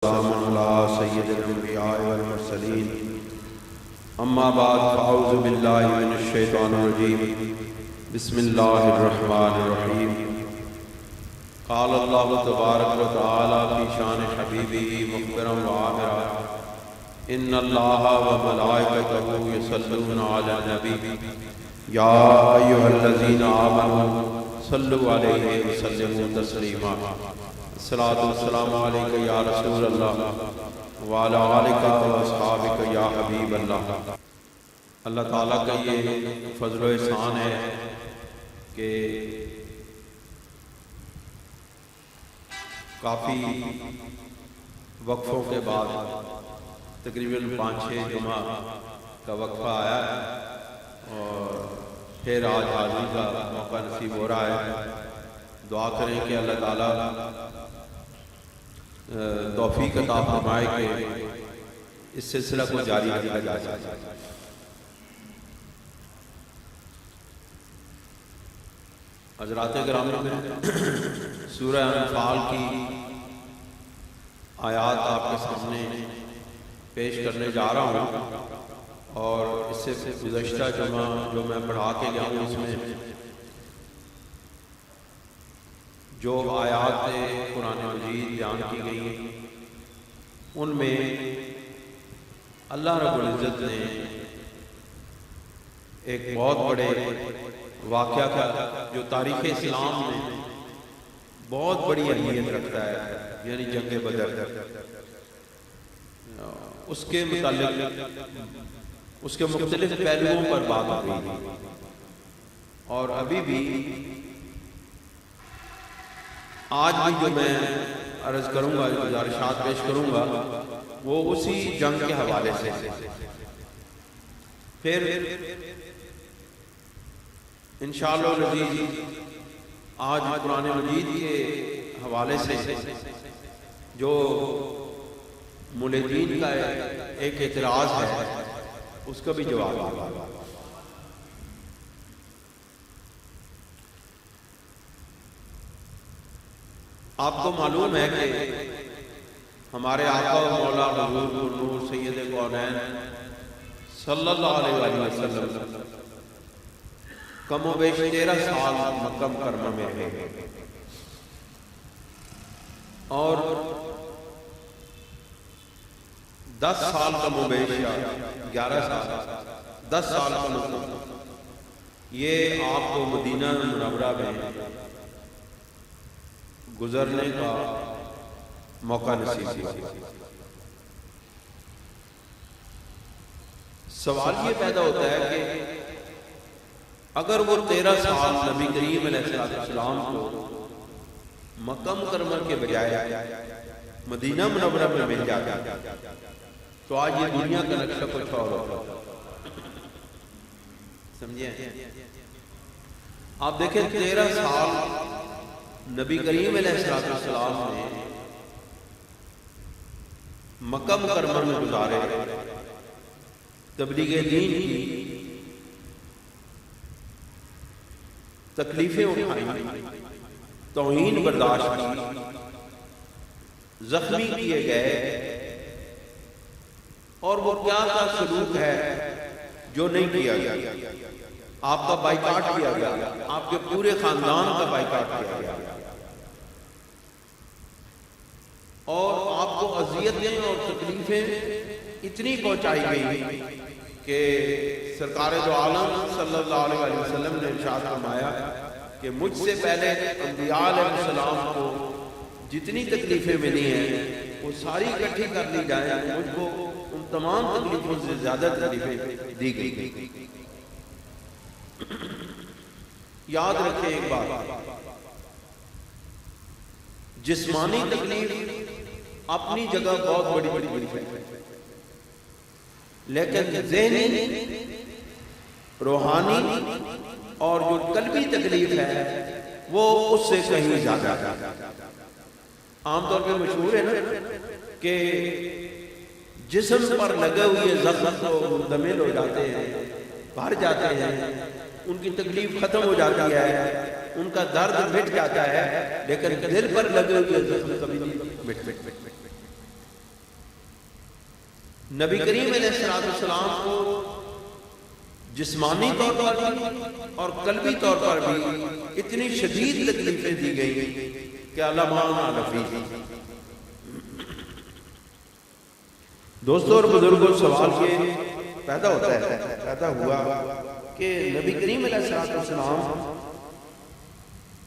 وسلام على سید الانبیاء والمرسلین اما بعد فاعوذ باللہ من الشیطان الرجیم بسم اللہ الرحمن الرحیم قال اللہ تبارک و تعالی فی شان حبیبہ مخبرا وعامرا ان اللہ وملائکتہ یصلون علی النبی یا ایھا الذین آمنوا صلوا علیہ وسلموا تسلیما الصلاۃ والسلام علیک یا رسول اللہ وعلی آلک واصحابک یا حبیب اللہ۔ اللہ تعالیٰ کا یہ فضل و احسان ہے کہ کافی وقفوں کے بعد تقریباً 5-6 جمعہ کا وقفہ آیا ہے اور پھر آج حاضری کا موقع نصیب ہو رہا ہے۔ دعا کریں کہ اللہ تعالیٰ توفیق عطا فرمائے کہ اس سلسلہ کو جاری رکھا جا سکے۔ حضرات گرامی میں سورہ انفال کی آیات آپ کے سامنے پیش کرنے جا رہا ہوں اور اس سے گزشتہ جمعہ جو میں پڑھا کے گیا ہوں اس میں جو آیات قرآن مجید بیان کی گئی ہیں ان میں اللہ رب العزت نے ایک بہت بڑے واقعہ کا جو تاریخ اسلام میں بہت بڑی اہمیت رکھتا ہے یعنی جنگ بدر، اس کے متعلق اس کے مختلف پہلوؤں پر بات ہوئی ہے اور ابھی بھی آج بھی جو میں عرض کروں گا، گزارشات پیش کروں گا وہ اسی جنگ کے حوالے سے۔ پھر انشاءاللہ العزیز آج قرآن مجید کے حوالے سے جو ملحدین کا ایک اعتراض ہے اس کا بھی جواب ہوگا۔ آپ کو معلوم ہے کہ ہمارے آقا و مولا حضور نور سید کونین صلی اللہ علیہ وسلم کم و بیش 13 سال مکہ مکرمہ میں رہے اور 10 سال کم و بیش 11 سال 10 سال کم و بیش یہ آپ کو مدینہ منورہ میں گزرنے کا موقع نصیب ہوا۔ سوال یہ پیدا ہوتا ہے کہ اگر وہ 13 سال نبی کریم علیہ السلام کو مکہ مکرمہ کے بجائے مدینہ منورہ میں مل جاتا تو آج یہ دنیا کا نقشہ کچھ اور ہوتا۔ سمجھیں؟ آپ دیکھیں 13 سال نبی کریم علیہ السلام نے مکہ مکرمہ میں گزارے، تبلیغ دین کی تکلیفیں اٹھائیں، توہین برداشت کی، زخمی کیے گئے اور وہ کیا کیا سلوک ہے جو نہیں کیا گیا۔ آپ کا بائیکاٹ کیا گیا، آپ کے پورے خاندان کا بائیکاٹ کیا گیا اور آپ کو اذیتیں اور تکلیفیں اتنی پہنچائی گئی کہ سرکار دو عالم صلی اللہ علیہ وسلم نے ارشاد فرمایا کہ مجھ سے پہلے انبیاء علیہ السلام کو جتنی تکلیفیں ملی ہیں وہ ساری اکٹھی کر لی جائیں، مجھ کو ان تمام تکلیفوں سے زیادہ تکلیفیں دی گئی۔ یاد رکھیں ایک بات، جسمانی تکلیف اپنی جگہ بہت بڑی ہے لیکن ذہنی، روحانی اور جو قلبی تکلیف ہے وہ اس سے کہیں زیادہ ہے۔ عام طور پہ مشہور ہے نا کہ جسم پر لگے ہوئے زخم تو مندمل ہو جاتے ہیں، بھر جاتے ہیں، ان کی تکلیف ختم ہو جاتی ہے، ان کا درد مٹ جاتا ہے، لیکن دل پر لگے ہوئے زخم کبھی نہیں مٹ۔ نبی کریم علیہ السلام کو جسمانی طور پر بھی اور قلبی طور پر بھی اتنی شدید تکلیفیں دی گئی کہ علماء نفی. دوستوں اور بزرگوں، سوال یہ پیدا ہوا کہ نبی کریم علیہ السلام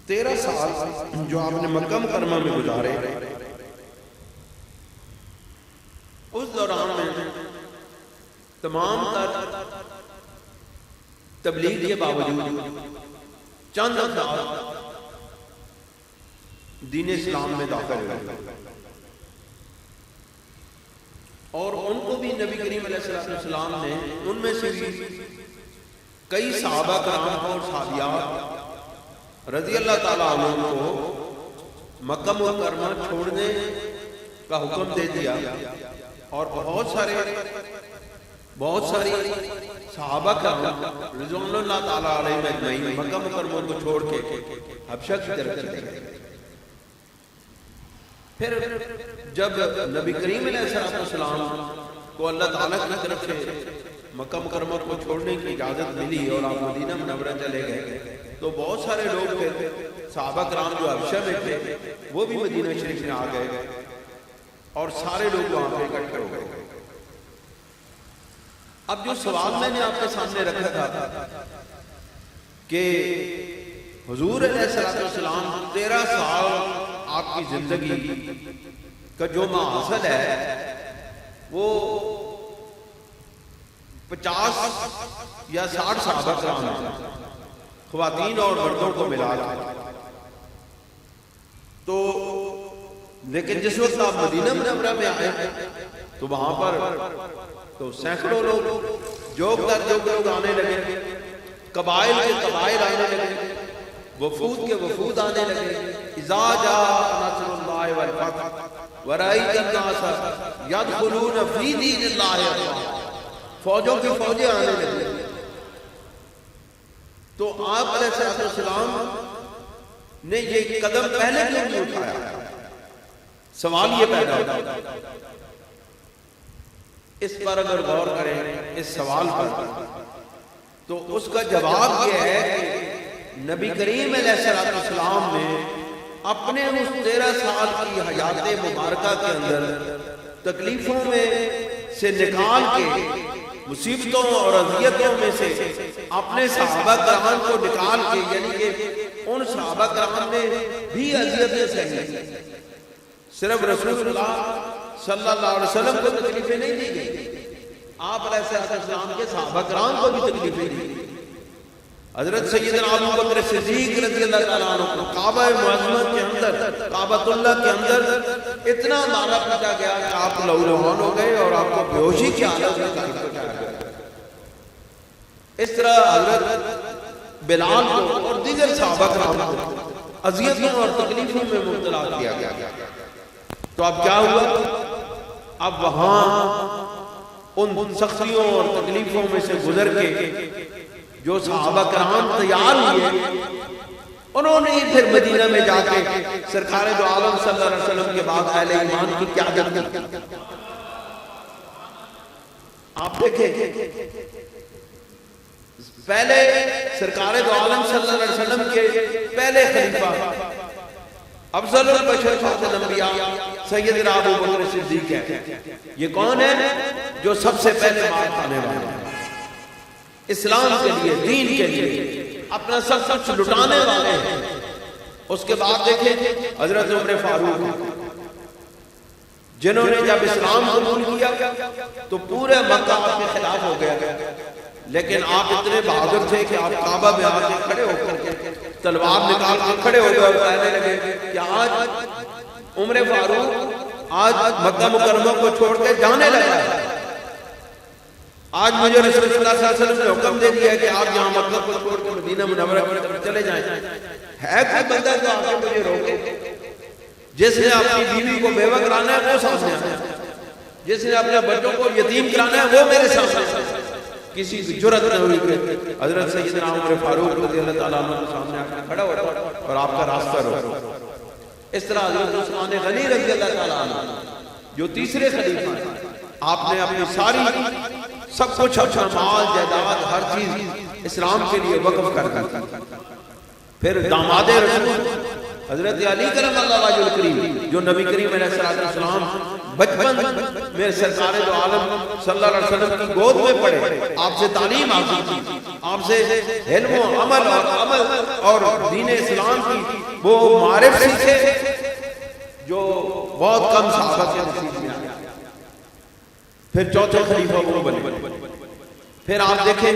13 سال جو آپ نے مکہ مکرمہ میں گزارے، اس دوران میں تمام تر تبلیغ کے باوجود چند افراد دین اسلام میں داخل ہوئے، اور ان کو بھی نبی کریم علیہ السلام نے ان میں سے بھی کئی صحابہ کرام اور صحابیات رضی اللہ تعالیٰ عنہ کو مکہ مکرمہ چھوڑنے کا حکم دے دیا، اور بہت ساری صحابہ کرام رضوان اللہ تعالیٰ علیہ اجمعین مکہ مکرمہ کو چھوڑ کے حبشہ کی طرف چلے گئے. پھر جب نبی کریم علیہ السلام کو اللہ تعالیٰ کی طرف سے مکہ مکرمہ کو چھوڑنے کی اجازت ملی اور آپ مدینہ منورہ چلے گئے، تو بہت سارے لوگ پھر صحابہ کرام جو حبشہ میں تھے وہ بھی مدینہ شریف میں آ گئے، اور سارے لوگ وہاں پہ اکٹھے ہو گئے. اب جو سوال میں نے آپ کے سامنے رکھا تھا کہ حضور علیہ السلام 13 سال آپ کی زندگی کا جو محاصل ہے وہ 50 یا 60 صحابہ کرام ہیں، خواتین اور مردوں کو ملا کر. تو لیکن جس وقت آپ مدینہ منورہ میں آئے تو وہاں پر تو سینکڑوں لوگ جوگ در جوگ لوگ آنے لگے، قبائل کے قبائل آنے لگے، وفود کے وفود آنے لگے. اذا جاء نصر اللہ والفتح ورأیت الناس یدخلون فی دین اللہ افواجا، فوجوں کی فوجیں آنے لگے. تو آپ علیہ السلام نے یہ قدم پہلے کیوں نہیں اٹھایا؟ سوال یہ پیدا ہوتا ہے. اس پر اگر غور کریں اس سوال پر تو اس کا جواب یہ ہے کہ نبی کریم علیہ السلام نے اپنے اس 13 سال کی حیات مبارکہ کے اندر تکلیفوں میں سے نکال کے، مصیبتوں اور اذیتوں میں سے اپنے صحابہ کرام کو نکال کے، یعنی کہ ان صحابہ کرام میں بھی اذیتیں سہی، صرف رسول اللہ صلی اللہ علیہ وسلم کو تکلیفیں نہیں دی گئی، آپ علیہ السلام کے صحابہ کرام کو بھی تکلیفیں دی گئی. حضرت سیدنا ابو بکر صدیق رضی اللہ تعالیٰ عنہ کو کعبہ معظمہ کے اندر، کعبۃ اللہ کے اندر اتنا مارا پیٹا گیا کہ آپ لہولہان ہو گئے اور آپ کو بے ہوشی کی حالت میں پہنچایا گیا. اس طرح حضرت بلال کو اور دیگر صحابہ کرام کو اذیتوں اور تکلیفوں میں مبتلا کیا گیا. تو اب کیا ہوا؟ اب وہاں ان سختیوں اور تکلیفوں میں سے گزر کے جو صحابہ کرام تیار ہوئے، انہوں نے پھر مدینہ میں جا کے سرکار دو عالم صلی اللہ علیہ وسلم کے بعد اہل ایمان کی قیادت کی. آپ دیکھیں پہلے سرکار دو عالم صلی اللہ علیہ وسلم کے پہلے خلیفہ افضل البشر خاتم الانبیاء سیدنا ابو بکر صدیق ہے. یہ کون ہے؟ جو سب سے پہلے مار کھانے والے ہیں، اسلام کے لیے، دین کے لیے اپنا سب کچھ لٹانے والے ہیں. اس کے بعد دیکھیں حضرت عمر فاروق، جنہوں نے جب اسلام قبول کیا تو پورے مکہ آپ کے خلاف ہو گیا، لیکن آپ اتنے بہادر تھے کہ آپ کعبہ میں آ کے کھڑے ہو کر تلوار نکال کے کھڑے ہو گئے اور کہنے لگے کہ آج عمر فاروق آج مکہ مکرمہ کو چھوڑ کے جانے لگا ہے. آج مجھے رسول اللہ صلی اللہ علیہ وسلم نے حکم دے دیا کہ آپ یہاں مکہ کو چھوڑ کے مدینہ منورہ کی طرف چلے جائیں. ہے کوئی بندہ جو آ کے مجھے روکے؟ جس نے اپنی بیوی کو بیوہ کرانا ہے وہ سامنے آئے، جس نے اپنے بچوں کو یتیم کرانا ہے وہ میرے سامنے آئے. کسی کی جرت نہ ہوئی کہ حضرت سیدنا عمر فاروق رضی اللہ تعالیٰ عنہ کے سامنے آ کر کھڑا ہوا اور آپ کا راستہ روکا. اس طرح حضرت عثمان غنی رضی اللہ تعالیٰ عنہ جو تیسرے خلیفہ ہیں، آپ نے اپنی ساری سب کچھ اپنا مال جائیداد ہر چیز اسلام کے لیے وقف کر دی. پھر داماد رسول حضرت علی کرم اللہ وجہ الکریم جو نبی کریم علیہ السلام بچپن میں سرکار دو عالم صلی اللہ علیہ وسلم کی گود میں پڑے، آپ سے تعلیم حاصل کی، آپ سے علم و عمل اور دین اسلام کی وہ معرف سیکھے جو بہت کم صحابہ کے نصیب میں آئے. پھر چوتھے خلیفہ وہ بنے. پھر آپ دیکھیں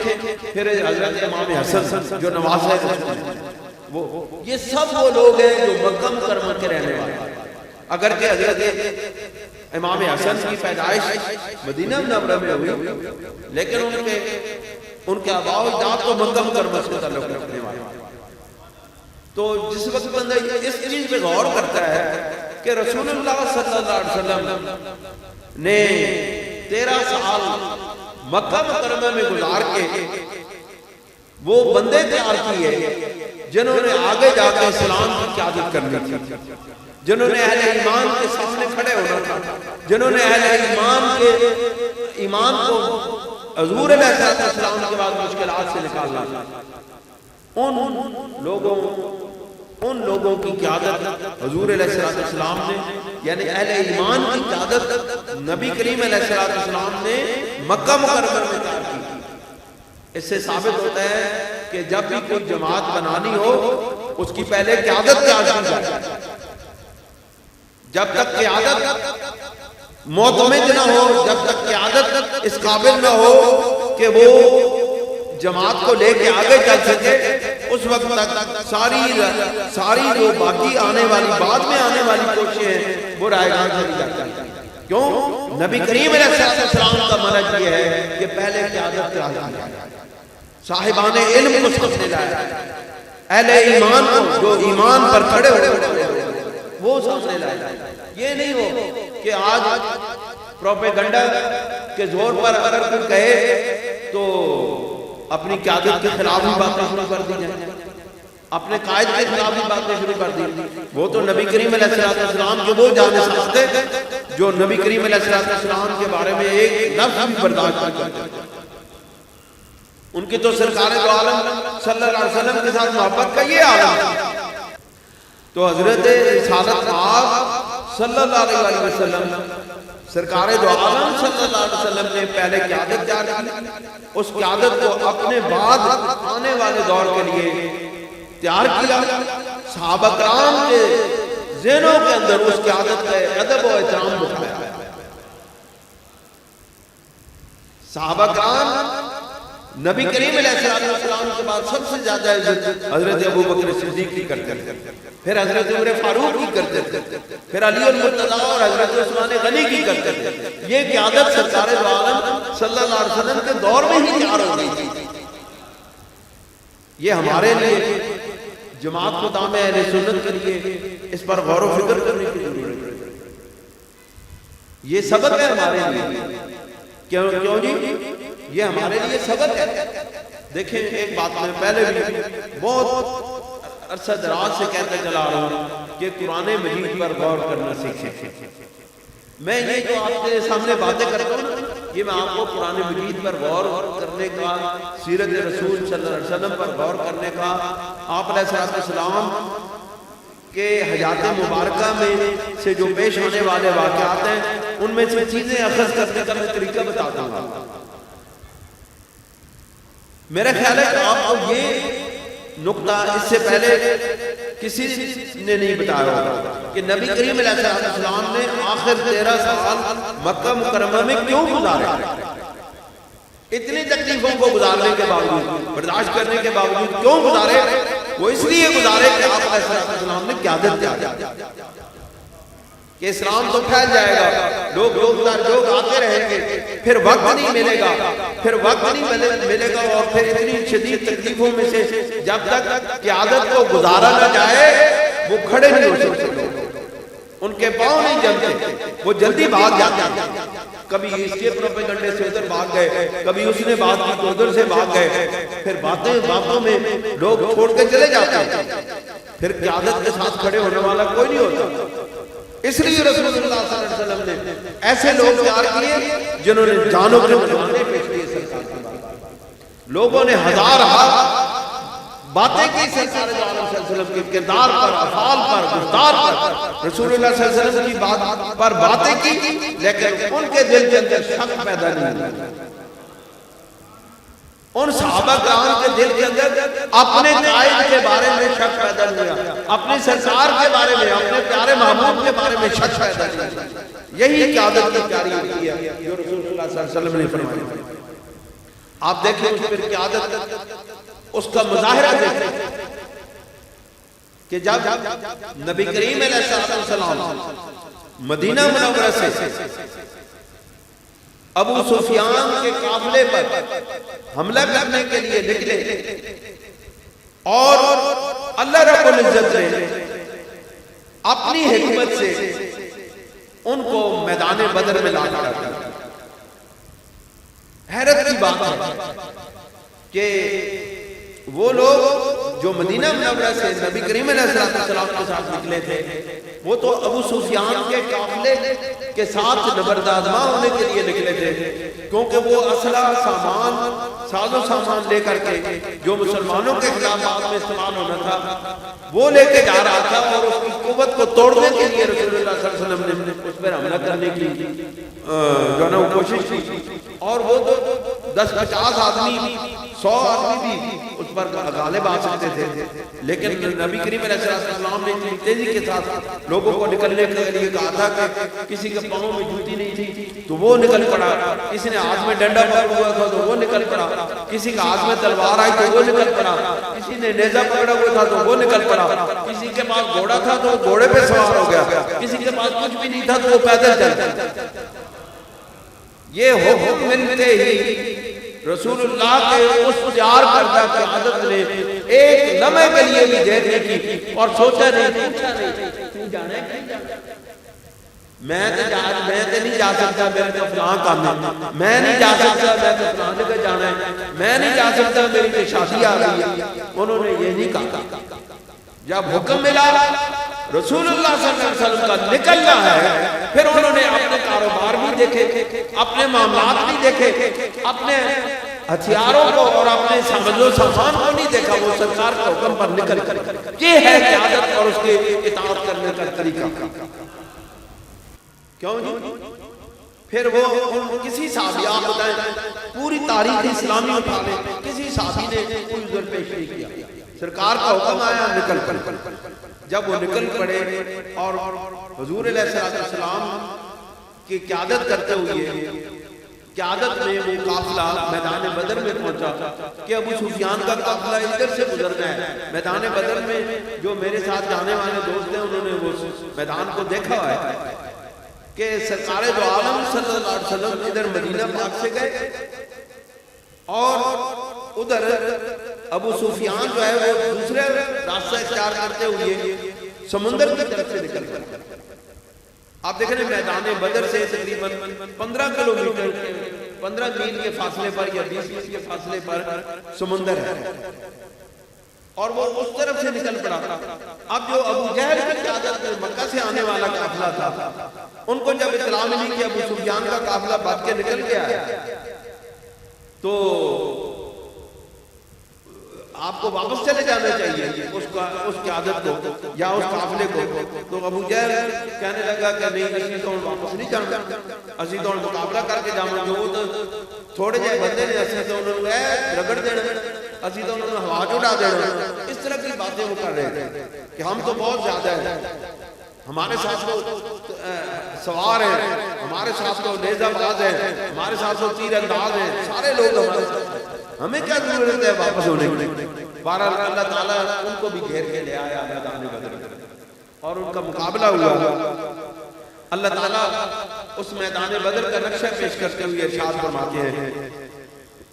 پھر حضرت امام حسن جو نواسہ رسول، یہ سب وہ لوگ ہیں جو مکہ مکرمہ کے رہنے والے ہیں. اگرچہ حضرت امام حسن کی پیدائش مدینہ منورہ میں ہوئی، لیکن ان کے آباء و اجداد تو مکہ مکرمہ سے تعلق رکھنے والے ہیں. تو جس وقت بندہ اس چیز پہ غور کرتا ہے کہ رسول اللہ صلی اللہ علیہ وسلم نے 13 سال مکہ مکرمہ میں گزار کے وہ بندے تیار کیے جنہوں نے آگے جا کے اسلام کی قیادت کرنی تھی، جنہوں نے اہل ایمان کے سامنے کھڑے ہونا تھا، جنہوں نے اہل ایمان کو حضور علیہ السلام کے بعد مشکلات سے نکالنا تھا. ان لوگوں کی قیادت حضور علیہ السلام نے، یعنی اہل ایمان کی قیادت نبی کریم علیہ السلام نے مکہ مکرمہ میں تیار کی. اس سے ثابت ہوتا ہے کہ جب بھی کوئی جماعت بنانی ہو اس کی پہلے قیادت تیار کی جائے. جب تک قیادت معتمد نہ ہو، جب تک قیادت اس قابل نہ ہو کہ وہ جماعت کو لے کے آگے چل سکے، اس وقت تک ساری جو باقی آنے والی بعد میں آنے والی کوششیں ہیں وہ رائیگاں چلی جاتی ہیں. کیوں؟ نبی کریم علیہ السلام کا منہج یہ ہے کہ پہلے قیادت تیار کی جائے، صاحبان علم کو سامنے لائے، اہل ایمان کو جو ایمان پر کھڑے ہوئے وہ سامنے لائے. یہ نہیں ہو کہ آج پروپیگنڈا کے زور پر اگر کوئی کہے تو اپنی قیادت کے خلاف ہی باتیں شروع کر دی جائیں، اپنے قائد کے خلاف ہی باتیں شروع کر دی. وہ تو نبی کریم علیہ السلام کے وہ جانشین تھے جو نبی کریم علیہ السلام کے بارے میں ایک لفظ بھی برداشت نہیں کرتے. ان کی تو سرکار دو عالم صلی اللہ علیہ وسلم کے ساتھ محبت کا یہ عالم. تو حضرت رسالت آب صلی اللہ علیہ وسلم سرکار دو عالم صلی اللہ علیہ وسلم نے پہلے قیادت تیار کی، اس قیادت کو اپنے بعد آنے والے دور کے لیے تیار کیا. صحابہ کرام کے ذہنوں کے اندر اس قیادت کا ادب و احترام دکھایا. صحابہ کرام نبی کریم علیہ السلام کے بعد سب سے زیادہ عزت حضرت ابو بکر صدیق کی کرتے تھے، پھر حضرت عمر فاروق کی کرتے تھے، پھر علی المرتضیٰ اور حضرت عثمان غنی کی کرتے تھے. یہ قیادت سرکار دو عالم صلی اللہ علیہ وسلم کے دور میں ہی تیار ہو گئی تھی. یہ ہمارے لیے جماعت کو دامِ اہل سنت کے لیے اس پر غور و فکر کرنے کی ضرورت ہے. یہ سبق ہے ہمارے لیے. کیوں جی؟ یہ ہمارے لیے سبق ہے. دیکھیں ایک بات میں پہلے بھی بہت عرصہ دراز سے کہتے چلا رہا ہوں کہ قرآن مجید پر غور کرنا سیکھیں. میں یہ جو آپ کے سامنے باتیں کرتا ہوں یہ میں آپ کو قرآن مجید پر غور کرنے کا، سیرت رسول صلی اللہ علیہ وسلم پر غور کرنے کا، آپ علیہ السلام کے حیات مبارکہ میں سے جو پیش ہونے والے واقعات ہیں ان میں سے چیزیں اخذ کرنے کا میں طریقہ بتاتا ہوں. میرا خیال ہے کہ آپ کو یہ نقطہ اس سے پہلے کسی نے نہیں بتایا ہوگا کہ نبی کریم علیہ السلام نے آخر 13 سال مکہ مکرمہ میں کیوں گزارے. اتنی تکلیفوں کو گزارنے کے باوجود، برداشت کرنے کے باوجود کیوں گزارے؟ وہ اس لیے گزارے کہ آپ علیہ السلام نے قیادت دی کہ اسلام تو پھیل جائے گا، لوگ آتے رہیں گے، پھر وقت نہیں ملے گا، اور پھر اتنی شدید تکلیفوں میں سے جب تک قیادت کو گزارا نہ جائے وہ کھڑے نہیں ہو سکتے. ان کے پاؤں نہیں جمتے، وہ جلدی بھاگ جاتے ہیں. کبھی اس کے پروپیگنڈے سے ادھر بھاگ گئے، کبھی اس نے بات کی تو ادھر سے بھاگ گئے، پھر باتوں میں لوگ چھوڑ کے چلے جاتے ہیں. پھر قیادت کے ساتھ کھڑے ہونے والا کوئی نہیں ہوتا. اس لیے رسول اللہ صلی اللہ علیہ وسلم نے ایسے لوگ تیار کیے جنہوں نے جانوں کے نذرانے پیش کیے سرکار کے بعد. لوگوں نے ہزار باتیں کی سرکار دو عالم صلی اللہ علیہ وسلم کے کردار پر، افعال پر، گفتار پر، رسول اللہ صلی اللہ علیہ وسلم کی بات پر باتیں کی، لیکن ان کے دل کے اندر شک پیدا نہیں ہوا. ان صحابہ کرام کے دل کے اندر اپنے قائد کے بارے میں شک پیدا نہیں ہوا، اپنی سرکار کے بارے میں، اپنے پیارے محبوب کے بارے میں شک پیدا نہیں ہوا. یہی قیادت کی پیاری ہوتی ہے جو رسول اللہ صلی اللہ علیہ وسلم نے فرمائی. آپ دیکھیں اس پر قیادت، اس کا مظاہرہ دیکھیں کہ جب نبی کریم علیہ السلام مدینہ منورہ سے ابو سفیان کے قافلے پر حملہ کرنے کے لیے نکلے اور اللہ رب العزت نے اپنی حکمت سے ان کو میدان بدر میں لا کر دیا. حیرت کی بات ہے کہ وہ لوگ جو مدینہ منورہ سے نبی کریم علیہ السلام کے ساتھ نکلے تھے، وہ تو ابو سفیان کے قافلے کے ساتھ نبردآزما ہونے کے لیے نکلے تھے، کیونکہ وہ اسلحہ، سامان، ساز و سامان لے کر کے جو مسلمانوں کے خلاف بعد میں استعمال ہونا تھا وہ لے کے جا رہا تھا، اور اس کی قوت کو توڑنے کے لیے رسول اللہ صلی اللہ علیہ وسلم نے اس پر حملہ کرنے کی جو نا کوشش کی. اور وہ 10-50 آدمی، 100 آدمی بھی اس پر غالب آ سکتے تھے، لیکن نبی کریم علیہ السلام نے اتنی تیزی کے ساتھ لوگوں کو نکلنے کے لیے کہا تھا کہ کسی کے پاؤں میں جوتی نہیں تھی تو وہ نکل پڑا، کسی نے ہاتھ میں ڈنڈا پکڑا ہوا تھا تو وہ نکل پڑا، کسی کے ہاتھ میں تلوار آئی تو وہ نکل پڑا، کسی نے نیزہ پکڑا ہوا تھا تو وہ نکل پڑا، کسی کے پاس گھوڑا تھا تو وہ گھوڑے پہ سوار ہو گیا، کسی کے پاس کچھ بھی نہیں تھا تو وہ پیدل چل گیا. یہ حکم ملتے ہی رسول اللہ کے اس تیار کردہ قیادت نے ایک لمحے کے لیے بھی دیر نہیں کی اور سوچا نہیں، پوچھا نہیں تو جانا ہے، میں تو نہیں جا سکتا، میرے تو فلاں کام ہے، میں نہیں جا سکتا، میں تو فلاں جگہ جانا ہے، میں نہیں جا سکتا، میری تو شادی آ گئی ہے. انہوں نے یہ نہیں کہا. جب حکم ملا رسول اللہ صلی اللہ علیہ وسلم کا نکلنا ہے، پھر انہوں نے اپنے کاروبار بھی دیکھے، اپنے معاملات بھی دیکھے، اپنے ہتھیاروں کو اور اپنے سامان و سامان کو نہیں دیکھا، وہ سرکار کے حکم پر نکل کر. یہ ہے قیادت اور اس کے اطاعت کرنے کا طریقہ. کیوں جی؟ پھر وہ کسی صحابی، آپ بتائیں پوری تاریخ اسلامی اٹھا لیں، کسی صحابی نے کوئی عذر پیش نہیں کیا. سرکار کا حکم آیا، نکل پڑے. جب وہ نکل پڑے اور حضور علیہ السلام کی قیادت کرتے ہوئے قیادت میں وہ قافلہ میدان بدر میں پہنچا کہ ابو سفیان کا قافلہ ادھر سے گزرنا ہے. میدان بدر میں جو میرے ساتھ جانے والے دوست ہیں انہوں نے وہ میدان کو دیکھا ہے کہ سرکار دو عالم صلی اللہ علیہ وسلم ادھر مدینہ پاک سے گئے اور ادھر ابو سفیان جو ہے وہ دوسرے راستہ اختیار کرتے ہوئے سمندر کی طرف سے نکل کر. آپ دیکھیں میدان بدر سے تقریباً 15 کلومیٹر 15 میل کے فاصلے پر یا 20 میل کے فاصلے پر سمندر ہے اور وہ اس طرف سے نکل پڑا. اب جو ابو جہل کی قیادت میں مکہ سے آنے والا قافلہ تھا، ان کو جب اطلاع ملی کہ ابو سفیان کا قافلہ بھاگ کے نکل گیا ہے تو آپ کو واپس چلے جانا چاہیے اس قیادت کو یا اس قافلے کو. تو ابو جہل کہنے لگا کہ نہیں، اسی تو واپس نہیں جانا، اسی تو مقابلہ کر کے جانا گے. وہ تو تھوڑے جائے بندے نے، اسی تو انہوں نے رگڑ دینا، اسی تو انہوں نے ہوا چڑھا دینا. اس طرح کی باتیں وہ کر رہے تھے کہ ہم تو بہت زیادہ ہیں، ہمارے ساتھ تو سوار ہیں، ہمارے ساتھ تو نیزہ باز ہیں، ہمارے ساتھ تو تیر انداز ہیں، سارے لوگ ہمارے ساتھ، ہمیں کیا ضرورت ہے واپس ہونے کی. بہرحال اللہ تعالیٰ ان کو بھی گھیر کے لے آیا میدان بدر اور ان کا مقابلہ ہوا. اللہ تعالیٰ اس میدان بدر کا نقشہ پیش کرتے ہوئے ارشاد فرماتے ہیں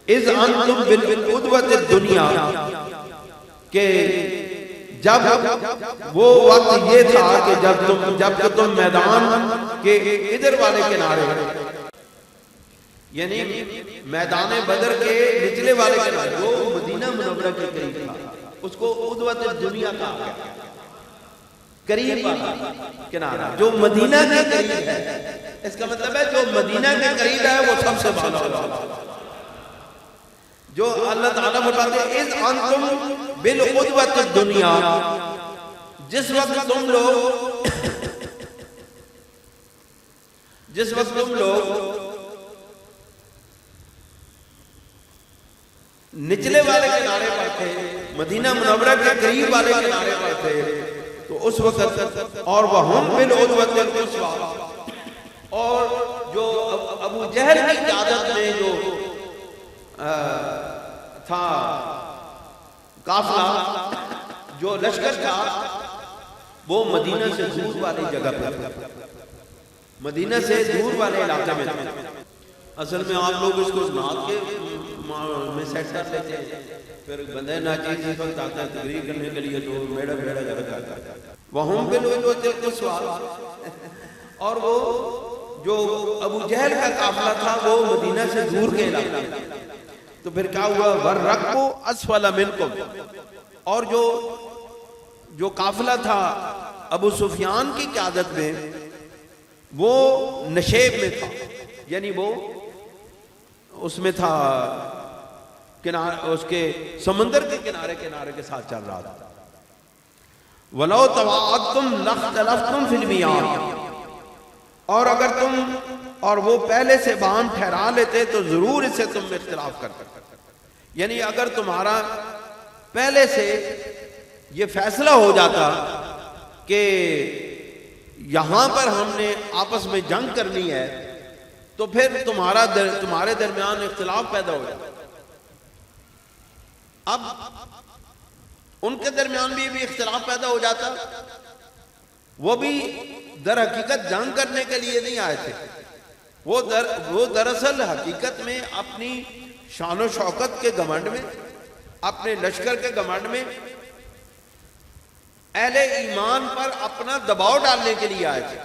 اذ انتم بالعدوۃ الدنیا، کہ جب وہ وقت یہ تھا کہ جب تم میدان کے ادھر والے کنارے، یعنی میدان بدر کے نچلے والے کنارے، وہ مدینہ منورہ کے قریب تھا، اس کو عدوۃ الدنیا کہا گیا. قریب والا کنارہ جو مدینہ کے قریب ہے، اس کا مطلب ہے جو مدینہ کے قریب ہے وہ سب سے بالا ہوگا۔ جو اللہ تعالیٰ فرماتے ہیں اذ انتم بالعدوۃ الدنیا، جس وقت تم لوگ نچلے والے کنارے پر تھے، مدینہ منورہ کے قریب والے کنارے پر تھے، تو اس وقت اور وہم بالعدوۃ القصویٰ، اور جو ابو جہل کی قیادت میں جو تھا قافلہ، جو لشکر تھا، وہ مدینہ سے دور والی جگہ پر تھا، مدینہ سے دور والے علاقے میں تھا۔ اصل میں آپ لوگ اس کو نعت کے میں سیٹ کر لیتے ہیں، پھر بندے ناچیز اس وقت آتا ہے تقریر کرنے کے لیے تو میڑا جگہ کرتا ہے۔ وہم بالعدوۃ القصویٰ، اور وہ جو ابو جہل کا قافلہ تھا وہ مدینہ سے دور کے علاقے میں، تو پھر کیا ہوا وَالرَّكْبُ أَسْفَلَ مِنْكُمْ، اور جو قافلہ تھا ابو سفیان کی قیادت میں وہ نشیب میں تھا، یعنی وہ اس میں تھا اس کے سمندر کے کنارے کے ساتھ چل رہا تھا۔ وَلَوْ تَوَعَدْتُمْ لَاخْتَلَفْتُمْ فِي الْمِيعَادِ، اور اگر تم اور وہ پہلے سے باہم ٹھہرا لیتے تو ضرور اس سے تم میں اختلاف کرتے، یعنی اگر تمہارا پہلے سے یہ فیصلہ ہو جاتا کہ یہاں پر ہم نے آپس میں جنگ کرنی ہے تو پھر تمہارے درمیان اختلاف پیدا ہو جاتا۔ اب ان کے درمیان بھی اختلاف پیدا ہو جاتا، وہ بھی در حقیقت جنگ کرنے کے لیے نہیں آئے تھے، وہ دراصل حقیقت میں اپنی شان و شوکت کے گھمنڈ میں، اپنے لشکر کے گھمنڈ میں اہل ایمان پر اپنا دباؤ ڈالنے کے لیے آئے تھے۔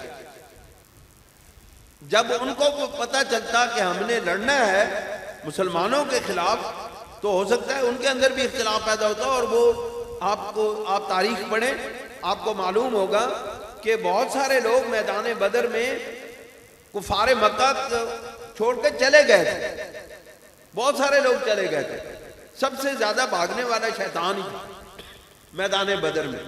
جب ان کو پتہ چلتا کہ ہم نے لڑنا ہے مسلمانوں کے خلاف تو ہو سکتا ہے ان کے اندر بھی اختلاف پیدا ہوتا، اور وہ آپ تاریخ پڑھیں، آپ کو معلوم ہوگا کہ بہت سارے لوگ میدان بدر میں کفار مکہ چھوڑ کے چلے گئے تھے، بہت سارے لوگ چلے گئے تھے، سب سے زیادہ بھاگنے والا شیطان ہی میدان بدر میں،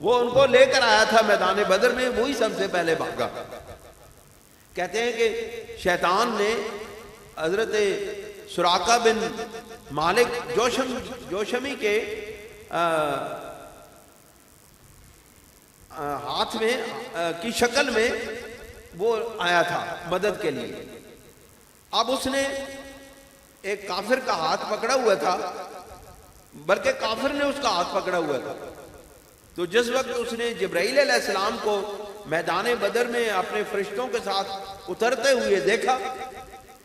وہ ان کو لے کر آیا تھا میدان بدر میں، وہی سب سے پہلے بھاگا۔ کہتے ہیں کہ شیطان نے حضرت سراقہ بن مالک جوشمی کے ہاتھ میں کی شکل میں وہ آیا تھا مدد کے لیے۔ اب اس نے ایک کافر کا ہاتھ پکڑا ہوا تھا، بلکہ کافر نے اس کا ہاتھ پکڑا ہوا تھا، تو جس وقت اس نے جبرائیل علیہ السلام کو میدان بدر میں اپنے فرشتوں کے ساتھ اترتے ہوئے دیکھا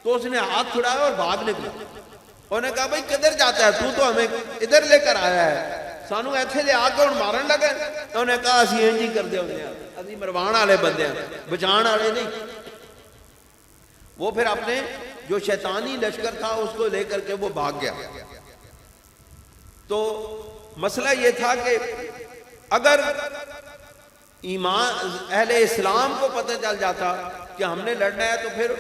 تو اس نے ہاتھ چھڑایا اور بھاگ نکلا۔ انہوں نے کہا بھائی کدھر جاتا ہے تو ہمیں ادھر لے کر آیا ہے، سانو ایتھے لے آ کے مارن لگا۔ انہوں نے کہا اسی انجی کر دے ہونے ہیں، اسی مروان والے بندے ہیں، بچان والے نہیں۔ وہ پھر اپنے جو شیطانی لشکر تھا اس کو لے کر کے وہ بھاگ گیا۔ تو مسئلہ یہ تھا کہ اگر ایمان اہل اسلام کو پتہ چل جاتا کہ ہم نے لڑنا ہے تو پھر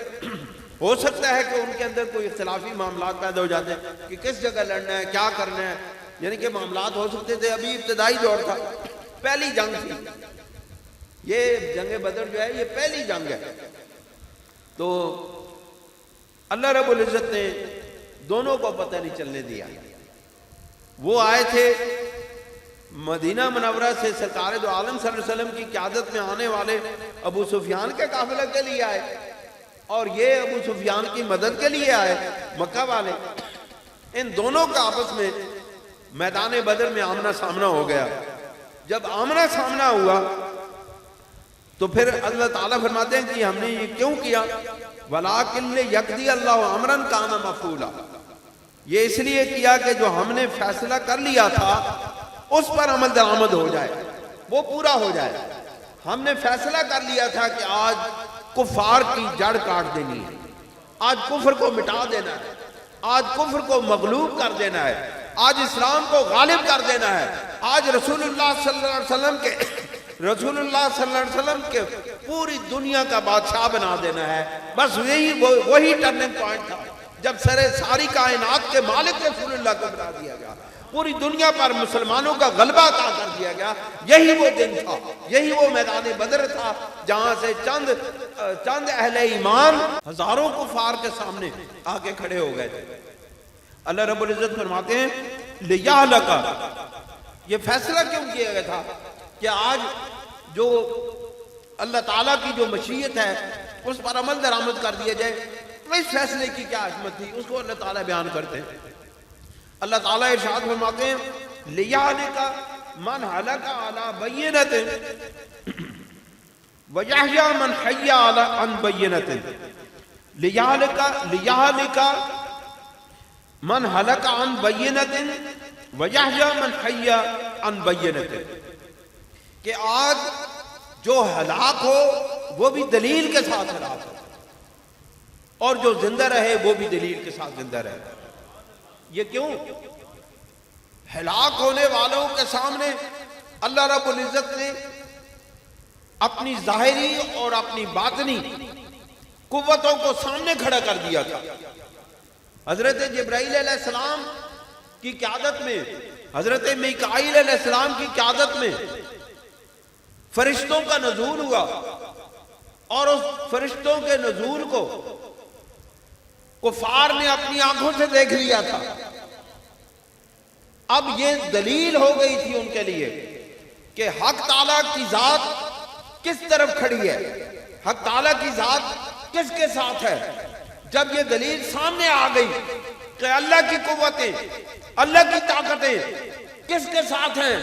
ہو سکتا ہے کہ ان کے اندر کوئی اختلافی معاملات پیدا ہو جاتے کہ کس جگہ لڑنا ہے، کیا کرنا ہے، یعنی کہ معاملات ہو سکتے تھے۔ ابھی ابتدائی دور تھا، پہلی جنگ تھی، یہ جنگ بدر جو ہے یہ پہلی جنگ ہے۔ تو اللہ رب العزت نے دونوں کو پتہ نہیں چلنے دیا۔ وہ آئے تھے مدینہ منورہ سے سرکار دو عالم صلی اللہ علیہ وسلم کی قیادت میں آنے والے ابو سفیان کے قافلے کے لیے آئے، اور یہ ابو سفیان کی مدد کے لیے آئے مکہ والے۔ ان دونوں کا آپس میں میدان بدر میں آمنا سامنا ہو گیا۔ جب آمنا سامنا ہوا تو پھر اللہ تعالیٰ فرماتے ہیں کہ ہم نے یہ کیوں کیا؟ وَلَٰكِنْ لِيَقْضِيَ اللَّهُ أَمْرًا كَانَ مَفْعُولًا، یہ اس لیے کیا کہ جو ہم نے فیصلہ کر لیا تھا اس پر عمل درآمد ہو جائے، وہ پورا ہو جائے۔ ہم نے فیصلہ کر لیا تھا کہ آج کفار کی جڑ کاٹ دینی ہے، آج کفر کو مٹا دینا ہے، آج کفر کو مغلوب کر دینا ہے، آج اسلام کو غالب کر دینا ہے، آج رسول اللہ صلی اللہ علیہ وسلم کے رسول اللہ صلی اللہ علیہ وسلم کے پوری دنیا کا بادشاہ بنا دینا ہے، بس وہی ٹرننگ پوائنٹ تھا جب ساری کائنات کے مالک رسول اللہ کو بنا دیا گیا، پوری دنیا پر مسلمانوں کا غلبہ عطا کر دیا گیا۔ یہی وہ دن تھا، یہی وہ میدان بدر تھا جہاں سے چند اہل ایمان ہزاروں کفار کے سامنے آ کے کھڑے ہو گئے تھے۔ اللہ رب العزت فرماتے ہیں لِيَعْلَقَ، یہ فیصلہ کیوں کیا گیا تھا کہ آج جو اللہ تعالیٰ کی جو مشیت ہے اس پر عمل درآمد کر دیا جائے۔ اس فیصلے کی کیا حکمت تھی اس کو اللہ تعالیٰ بیان کرتے ہیں۔ اللہ تعالیٰ ارشاد فرماتے ہیں لِيَعْلَقَ مَنْ هَلَكَ عَلَى بَيِّنَةٍ وَيَحْيَى مَنْ حَيَّ عَنْ بَيِّنَةٍ لِيَعْلَقَ مَنْ هَلَكَ عَنْ بَيِّنَةٍ وَيَحْيَى مَنْ حَيَّ عَنْ بَيِّنَةٍ، کہ آج جو ہلاک ہو وہ بھی دلیل کے ساتھ ہلاک ہو، اور جو زندہ رہے وہ بھی دلیل کے ساتھ زندہ رہے۔ یہ کیوں؟ ہلاک ہونے والوں کے سامنے اللہ رب العزت نے اپنی ظاہری اور اپنی باطنی قوتوں کو سامنے کھڑا کر دیا تھا۔ حضرت جبرائیل علیہ السلام کی قیادت میں، حضرت میکائیل علیہ السلام کی قیادت میں فرشتوں کا نزول ہوا، اور اس فرشتوں کے نزول کو کفار نے اپنی آنکھوں سے دیکھ لیا تھا۔ اب یہ دلیل ہو گئی تھی ان کے لیے کہ حق تعالیٰ کی ذات کس طرف کھڑی ہے، حق تعالیٰ کی ذات کس کے ساتھ ہے۔ جب یہ دلیل سامنے آ گئی کہ اللہ کی قوتیں، اللہ کی طاقتیں کس کے ساتھ ہیں،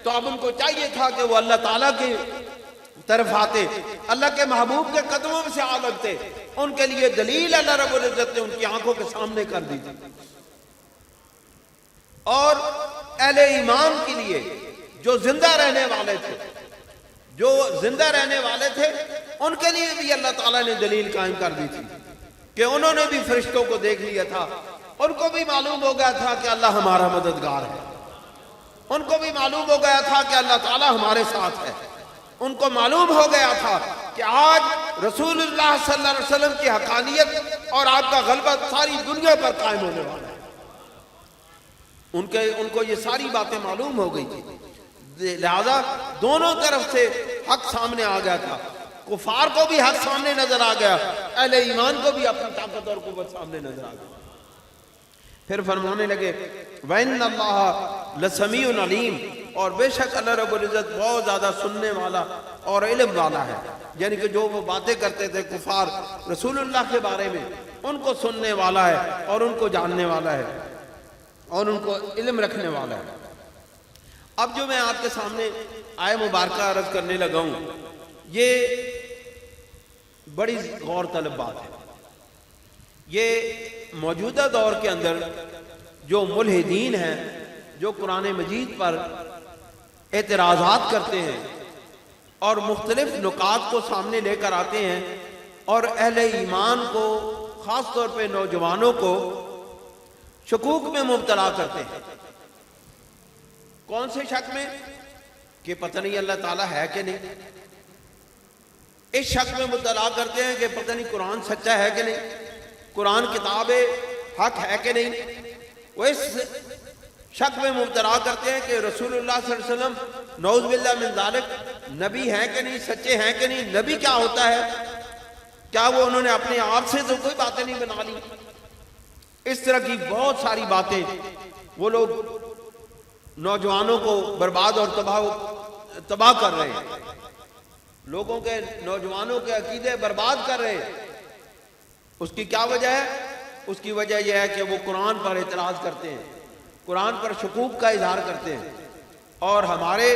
تو اب ان کو چاہیے تھا کہ وہ اللہ تعالیٰ کی طرف آتے، اللہ کے محبوب کے قدموں سے آ لگتے۔ ان کے لیے دلیل اللہ رب العزت نے ان کی آنکھوں کے سامنے کر دی تھی۔ اور اہل ایمان کے لیے جو زندہ رہنے والے تھے، ان کے لیے بھی اللہ تعالیٰ نے دلیل قائم کر دی تھی کہ انہوں نے بھی فرشتوں کو دیکھ لیا تھا، ان کو بھی معلوم ہو گیا تھا کہ اللہ ہمارا مددگار ہے، ان کو بھی معلوم ہو گیا تھا کہ اللہ تعالیٰ ہمارے ساتھ ہے، ان کو معلوم ہو گیا تھا کہ آج رسول اللہ صلی اللہ علیہ وسلم کی حقانیت اور آپ کا غلبہ ساری دنیا پر قائم ہونے والا ہے۔ ان کو یہ ساری باتیں معلوم ہو گئی تھی، لہذا دونوں طرف سے حق سامنے آ گیا تھا۔ کفار کو بھی حق سامنے نظر آ گیا، اہل ایمان کو بھی اپنی طاقت اور قوت سامنے نظر آ گیا۔ پھر فرمانے لگے وَإِنَّ اللَّهَ لَسَمِيعٌ عَلِيمٌ، اور بے شک اللہ رب العزت بہت زیادہ سننے والا اور علم والا ہے۔ یعنی کہ جو وہ باتیں کرتے تھے کفار رسول اللہ کے بارے میں، ان کو سننے والا ہے اور ان کو جاننے والا ہے اور ان کو علم رکھنے والا ہے۔ اب جو میں آپ کے سامنے آیہ مبارکہ عرض کرنے لگا ہوں، یہ بڑی غور طلب بات ہے۔ یہ موجودہ دور کے اندر جو ملحدین ہیں، جو قرآن مجید پر اعتراضات کرتے ہیں اور مختلف نکات کو سامنے لے کر آتے ہیں، اور اہل ایمان کو خاص طور پہ نوجوانوں کو شکوک میں مبتلا کرتے ہیں۔ کون سے شک میں؟ کہ پتہ نہیں اللہ تعالیٰ ہے کہ نہیں۔ اس شک میں مبتلا کرتے ہیں کہ پتہ نہیں قرآن سچا ہے کہ نہیں، قرآن کتاب حق ہے کہ نہیں۔ وہ اس شک میں مبتلا کرتے ہیں کہ رسول اللہ صلی اللہ علیہ وسلم نعوذ باللہ من ذالک نبی ہیں کہ نہیں، سچے ہیں کہ نہیں، نبی کیا ہوتا ہے، کیا وہ انہوں نے اپنے آپ سے تو کوئی باتیں نہیں بنا لی۔ اس طرح کی بہت ساری باتیں وہ لوگ نوجوانوں کو برباد اور تباہ کر رہے ہیں، لوگوں کے نوجوانوں کے عقیدے برباد کر رہے ہیں۔ اس کی کیا وجہ ہے؟ اس کی وجہ یہ ہے کہ وہ قرآن پر اعتراض کرتے ہیں، قرآن پر شکوک کا اظہار کرتے ہیں، اور ہمارے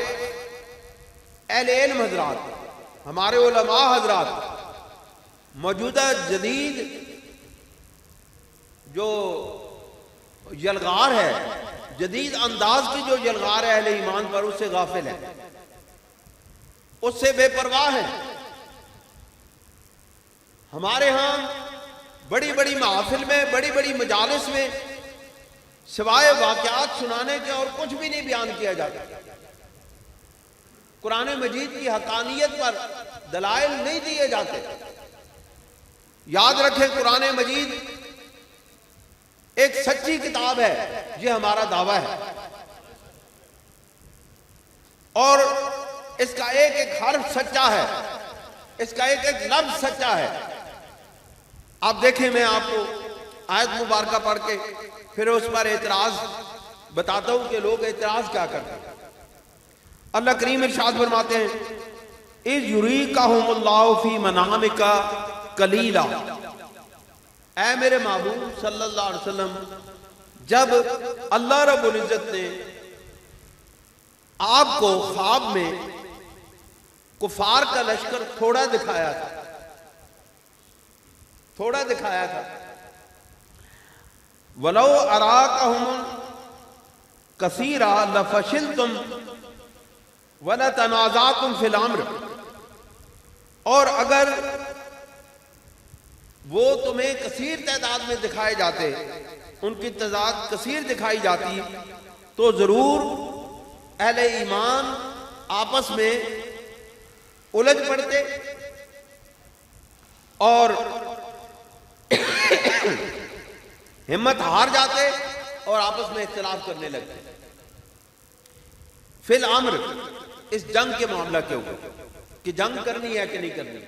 اہل علم حضرات، ہمارے علماء حضرات موجودہ جدید جو یلغار ہے، جدید انداز کی جو یلغار ہے اہل ایمان پر، اس سے غافل ہے، اس سے بے پرواہ ہے۔ ہمارے ہاں بڑی بڑی محافل میں، بڑی بڑی مجالس میں سوائے واقعات سنانے کے اور کچھ بھی نہیں بیان کیا جاتا، قرآن مجید کی حقانیت پر دلائل نہیں دیے جاتے۔ یاد رکھیں قرآن مجید ایک سچی کتاب ہے، یہ ہمارا دعویٰ ہے، اور اس کا ایک ایک حرف سچا ہے، اس کا ایک ایک لفظ سچا ہے۔ آپ دیکھیں، میں آپ کو آیت مبارکہ پڑھ کے پھر اس پر اعتراض بتاتا ہوں کہ لوگ اعتراض کیا کرتے ہیں۔ اللہ کریم ارشاد فرماتے ہیں اِذْ يُرِيكَهُمُ اللَّهُ فِي مَنَامِكَ قَلِيلًا، اے میرے محبوب صلی اللہ علیہ وسلم، جب اللہ رب العزت نے آپ کو خواب میں کفار کا لشکر تھوڑا دکھایا تھا، تھوڑا دکھایا تھا، وَلَوْ أَرَاكَهُمُ كَثِيرًا لَفَشِلْتُمْ وَلَتَنَازَعْتُمْ فِي الْأَمْرِ، اور اگر وہ تمہیں کثیر تعداد میں دکھائے جاتے، ان کی تعداد کثیر دکھائی جاتی، تو ضرور اہل ایمان آپس میں الجھ پڑتے اور ہمت ہار جاتے اور آپس میں اختلاف کرنے لگتے۔ فی الامر، اس جنگ کے معاملہ کے اوپر کہ جنگ کرنی ہے کہ نہیں کرنی۔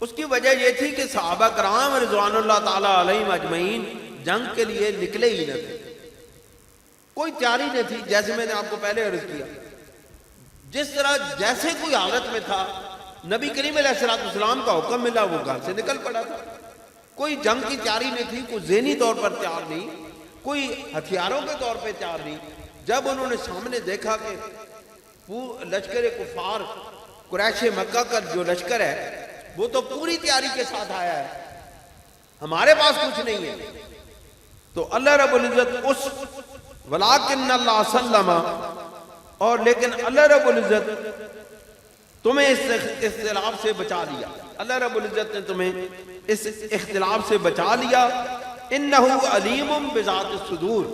اس کی وجہ یہ تھی کہ صحابہ کرام رضوان اللہ تعالی علیہم اجمعین جنگ کے لیے نکلے ہی نہ تھے، کوئی تیاری نہیں تھی۔ جیسے میں نے آپ کو پہلے عرض کیا، جس طرح جیسے کوئی حالت میں تھا، نبی کریم علیہ السلام کا حکم ملا، وہ گھر سے نکل پڑا تھا۔ کوئی جنگ کی تیاری نہیں تھی، کوئی ذہنی طور پر تیار نہیں، کوئی ہتھیاروں کے طور پہ تیار نہیں۔ جب انہوں نے سامنے دیکھا کہ لشکر کفار قریش مکہ کا جو لشکر ہے وہ تو پوری تیاری کے ساتھ آیا ہے، ہمارے پاس کچھ نہیں ہے، تو اللہ رب العزت اس وَلَٰكِنَّ اللَّهَ سَلَّمَ، اور لیکن اللہ رب العزت تمہیں اس اختلاف سے بچا لیا، اللہ رب العزت نے تمہیں اس اختلاف سے بچا لیا۔ إِنَّهُ عَلِيمٌ بِذَاتِ الصُّدُورِ،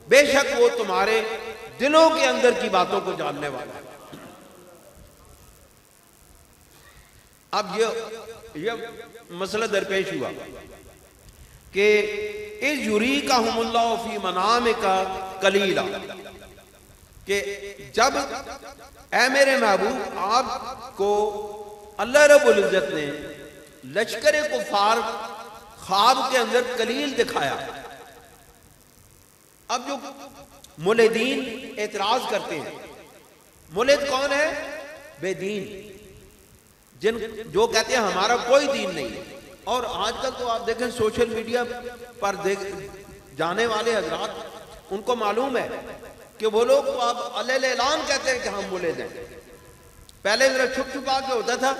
بے شک وہ تمہارے دلوں کے اندر کی باتوں کو جاننے والا ہے۔ اب یہ مسئلہ درپیش ہوا کہ اِذْ يُرِيكَهُمُ اللَّهُ فِي مَنَامِكَ قَلِيلًا، کہ جب اے میرے محبوب آپ کو اللہ رب العزت نے لشکر کفار خواب کے اندر قلیل دکھایا۔ اب جو ملحدین اعتراض کرتے ہیں، ملحد کون ہے؟ بے دین، جو کہتے ہیں ہمارا کوئی دین نہیں ہے۔ اور آج کل تو آپ دیکھیں سوشل میڈیا پر جانے والے حضرات، ان کو معلوم ہے کہ وہ لوگ اب علیہ اعلان کہتے ہیں کہ ہم ملحد ہیں۔ پہلے ذرا چھپ چھپا کے ہوتا تھا،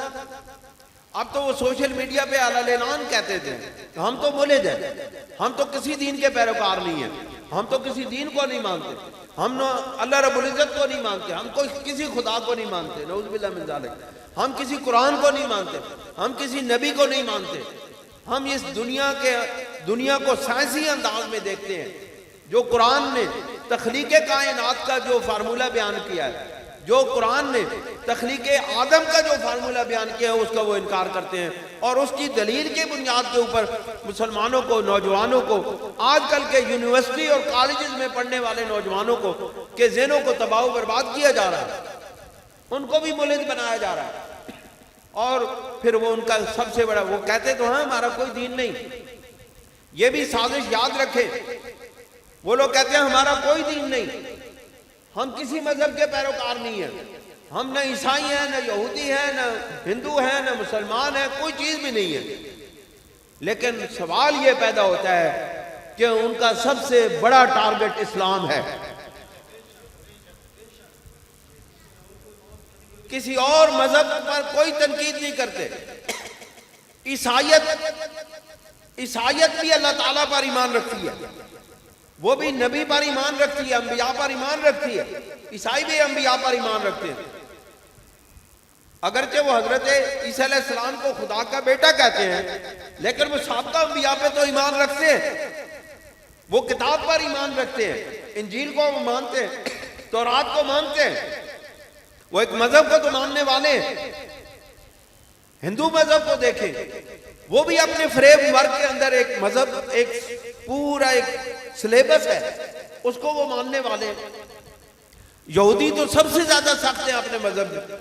اب تو وہ سوشل میڈیا پہ علیہ اعلان کہتے تھے کہ ہم تو ملحد ہیں، ہم تو کسی دین کے پیروکار نہیں ہیں، ہم تو کسی دین کو نہیں مانتے، ہم اللہ رب العزت کو نہیں مانتے، ہم کسی خدا کو نہیں مانتے، نعوذ باللہ من ذالک، ہم کسی قرآن کو نہیں مانتے، ہم کسی نبی کو نہیں مانتے، ہم اس دنیا کو سائنسی انداز میں دیکھتے ہیں۔ جو قرآن نے تخلیق کائنات کا جو فارمولہ بیان کیا ہے، جو قرآن نے تخلیق آدم کا جو فارمولہ بیان کیا ہے، اس کا وہ انکار کرتے ہیں، اور اس کی دلیل کی بنیاد کے اوپر مسلمانوں کو، نوجوانوں کو، آج کل کے یونیورسٹی اور کالجز میں پڑھنے والے نوجوانوں کو کہ ذہنوں کو تباہ و برباد کیا جا رہا ہے، ان کو بھی ملحد بنایا جا رہا ہے۔ اور پھر وہ ان کا سب سے بڑا، وہ کہتے تو ہیں ہمارا کوئی دین نہیں، یہ بھی سازش یاد رکھیں، وہ لوگ کہتے ہیں ہمارا کوئی دین نہیں، ہم کسی مذہب کے پیروکار نہیں ہیں، ہم نہ عیسائی ہیں، نہ یہودی ہیں، نہ ہندو ہیں، نہ مسلمان ہیں، کوئی چیز بھی نہیں ہے۔ لیکن سوال یہ پیدا ہوتا ہے کہ ان کا سب سے بڑا ٹارگٹ اسلام ہے، کسی اور مذہب پر کوئی تنقید نہیں کرتے۔ عیسائیت بھی اللہ تعالیٰ پر ایمان رکھتی ہے، وہ بھی نبی پر ایمان رکھتی ہے، انبیاء پر ایمان رکھتی ہے، عیسائی بھی انبیاء پر ایمان رکھتے ہیں، اگرچہ وہ حضرت عیسیٰ علیہ السلام کو خدا کا بیٹا کہتے ہیں، لیکن وہ سابقہ انبیاء پہ تو ایمان رکھتے ہیں، وہ کتاب پر ایمان رکھتے ہیں، انجیل کو مانتے ہیں، تورات کو مانتے ہیں، وہ ایک مذہب کو تو ماننے والے ہیں، ہندو مذہب کو دیکھیں، وہ بھی اپنے فریم ورک کے اندر ایک مذہب، ایک پورا ایک سلیبس ہے، اس کو وہ ماننے والے ہیں۔ یہودی تو سب سے زیادہ سخت ہیں اپنے مذہب میں،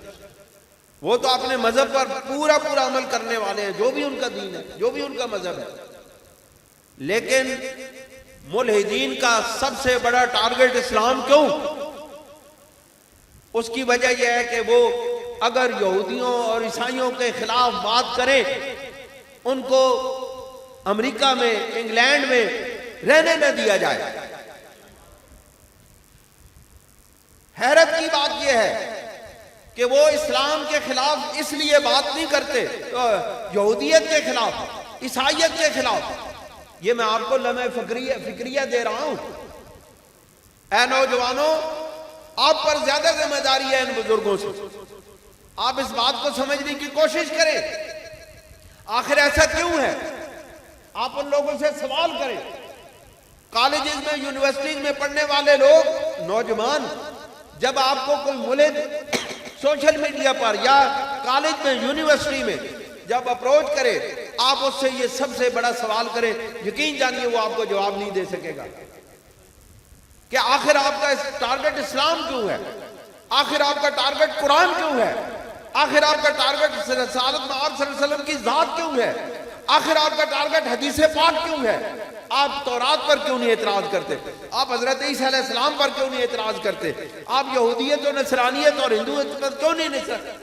وہ تو اپنے مذہب پر پورا عمل کرنے والے ہیں، جو بھی ان کا دین ہے، جو بھی ان کا مذہب ہے۔ لیکن ملحدین کا سب سے بڑا ٹارگٹ اسلام کیوں؟ اس کی وجہ یہ ہے کہ وہ اگر یہودیوں اور عیسائیوں کے خلاف بات کریں، ان کو امریکہ میں، انگلینڈ میں رہنے نہ دیا جائے۔ حیرت کی بات یہ ہے کہ وہ اسلام کے خلاف اس لیے بات نہیں کرتے، یہودیت کے خلاف، عیسائیت کے خلاف۔ یہ میں آپ کو لمحہ فکریہ دے رہا ہوں۔ اے نوجوانوں، آپ پر زیادہ ذمہ داری ہے ان بزرگوں سے۔ آپ اس بات کو سمجھنے کی کوشش کریں، آخر ایسا کیوں ہے؟ آپ ان لوگوں سے سوال کریں۔ کالجز میں، یونیورسٹیز میں پڑھنے والے لوگ، نوجوان، جب آپ کو کوئی ملحد سوشل میڈیا پر یا کالج میں، یونیورسٹی میں جب اپروچ کرے، آپ اس سے یہ سب سے بڑا سوال کریں، یقین جانیے وہ آپ کو جواب نہیں دے سکے گا کہ آخر آپ کا ٹارگٹ اسلام کیوں ہے، آخر آپ کا ٹارگٹ قرآن کیوں ہے، آخر آپ کا ٹارگٹ رسالت میں آپ صلی اللہ علیہ وسلم کی ذات کیوں ہے، آخر آپ کا ٹارگٹ حدیث پاک کیوں ہے؟ آپ تورات پر کیوں نہیں اعتراض کرتے؟ آپ حضرت عیسیٰ علیہ السلام پر کیوں نہیں اعتراض کرتے؟ آپ یہودیت اور نصرانیت اور ہندویت پر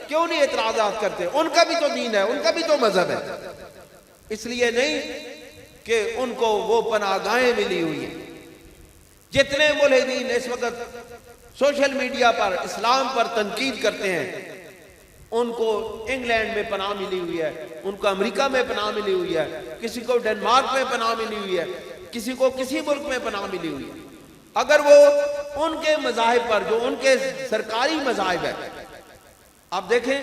کیوں نہیں اعتراضات کرتے؟ ان کا بھی تو دین ہے، ان کا بھی تو مذہب ہے۔ اس لیے نہیں کہ ان کو وہ پناہ گاہیں ملی ہوئی ہیں۔ جتنے ملحدین اس وقت سوشل میڈیا پر اسلام پر تنقید کرتے ہیں، ان کو انگلینڈ میں پناہ ملی ہوئی ہے، ان کو امریکہ میں پناہ ملی ہوئی ہے، کسی کو ڈنمارک میں پناہ ملی ہوئی ہے، کسی کو کسی ملک میں پناہ ملی ہوئی ہے۔ اگر وہ ان کے مذاہب پر، جو ان کے سرکاری مذاہب ہے، آپ دیکھیں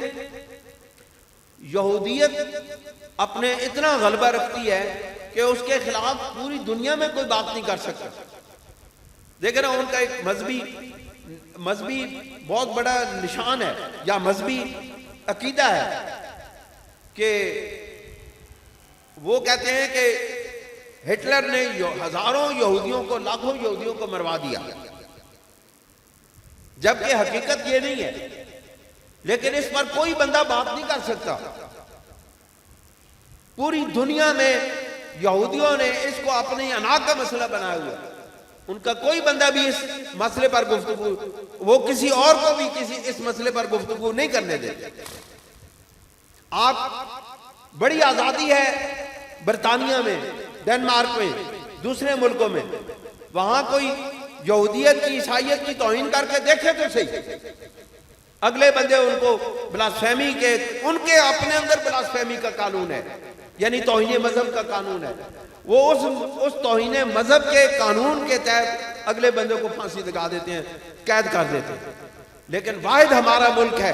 یہودیت اپنے اتنا غلبہ رکھتی ہے کہ اس کے خلاف پوری دنیا میں کوئی بات نہیں کر سکتا۔ دیکھیں نا، ان کا ایک مذہبی بہت بڑا نشان ہے یا مذہبی عقیدہ ہے کہ وہ کہتے ہیں کہ ہٹلر نے ہزاروں یہودیوں کو، لاکھوں یہودیوں کو مروا دیا، جبکہ حقیقت یہ نہیں ہے۔ لیکن اس پر کوئی بندہ بات نہیں کر سکتا۔ پوری دنیا میں یہودیوں نے اس کو اپنی انا کا مسئلہ بنایا ہوا ہے، ان کا کوئی بندہ بھی اس مسئلے پر گفتگو، وہ کسی اور کو بھی اس مسئلے پر گفتگو نہیں کرنے دیتے۔ آپ بڑی آزادی ہے برطانیہ میں، ڈنمارک میں، دوسرے ملکوں میں، وہاں کوئی یہودیت کی، عیسائیت کی توہین کر کے دیکھے تو صحیح، اگلے بندے ان کو بلاسفیمی کے، ان کے اپنے اندر بلاسفیمی کا قانون ہے، یعنی توہین مذہب کا قانون ہے، وہ اس توہین مذہب کے قانون کے تحت اگلے بندے کو پھانسی لگا دیتے ہیں، قید کر دیتے ہیں۔ لیکن واحد ہمارا ملک ہے